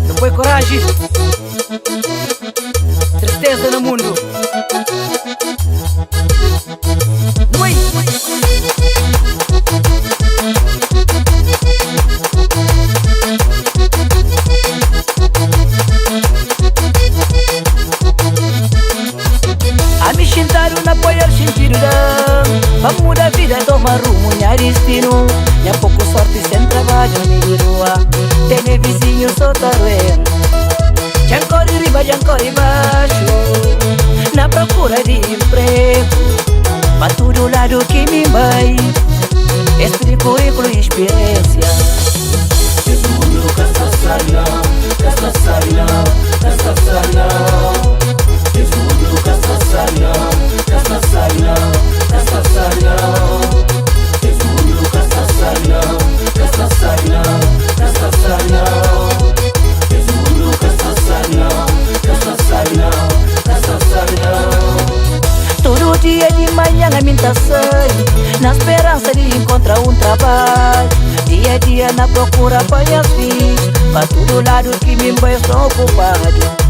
Não foi coragem, tristeza no mundo. Ui. A me xintaram na apoiar sentido da pra mudar a vida, tomar rumo, minha destino. Minha pouco sorte sem trabalho, me rua. Tem vizinho sotaruero, Jancori riba, Jancori baixo, na procura de emprego. Pra todo lado que me vai, este currículo e experiência. Esse mundo caça-salhão, caça-salhão, caça-salhão. Esse mundo caça-salhão, caça-salhão, caça-salhão. Esse mundo caça-salhão, caça-salhão, caça-salhão. Esse mundo caça-salhão, caça-salhão, caça-salhão. Todo dia de manhã a mim tá sai, na esperança de encontrar um trabalho. Dia a dia na procura apanhar filhos, pra todo lado que me vai estou ocupado.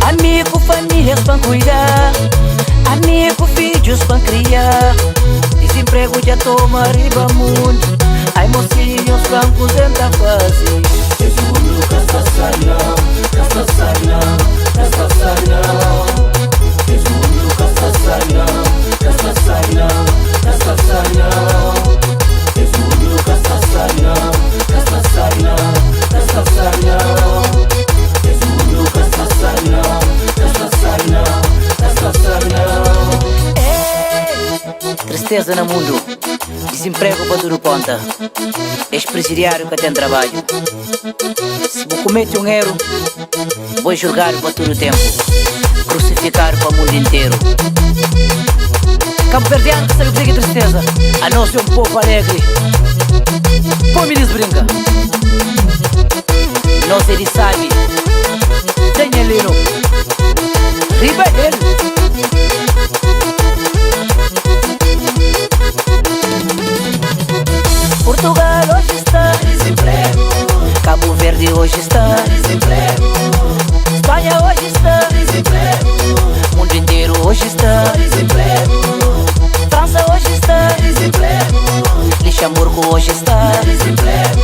Amigo, famílias pra cuidar, amigo, filhos pra criar. Desemprego já toma riba mundo, ai mocinhos francos entra fácil. Esse mundo caça-salhão, caça-salhão, caça-salhão. Esse mundo caça-salhão, caça-salhão, caça-salhão. Esse mundo caça-salhão, caça-salhão, caça-salhão. Esse mundo caça-salhão, caça-salhão, caça-salhão. Tristeza no mundo, desemprego para tudo conta, ex-presidiário que tem trabalho. Se vou cometer um erro, vou julgar para todo o tempo, crucificar para o mundo inteiro. Campo Verdeano que sabe o que é tristeza, a nós é um povo alegre. Pô, me brinca, nós ele sabe, tem ele no riba dele. Portugal hoje está Desemprego, Cabo Verde hoje está desemprego, Espanha hoje está desemprego, mundo inteiro hoje está desemprego, França hoje está desemprego, Luxemburgo hoje está desemprego,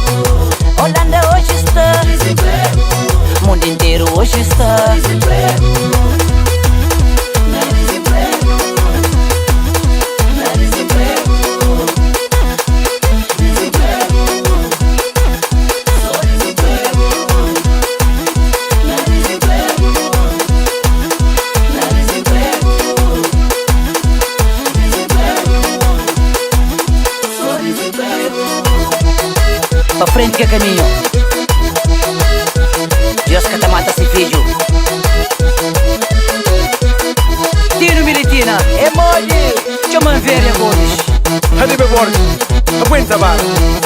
Holanda hoje está desemprego, mundo inteiro hoje está desemprego, desemprego, desemprego, desemprego, só desemprego, desemprego, desemprego, só desemprego. pra frente que é caminho. Deus que te mata se filho. Tino Militina, é mole, chama velha Gomes. Hadibe Borges, aguenta barra,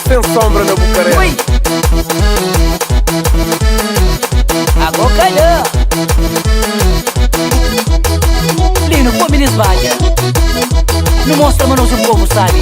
sem sombra na Bucaré. Ui! Agora calhou. Lino, pô, me esvalha. Não mostra, mas não se o povo sabe.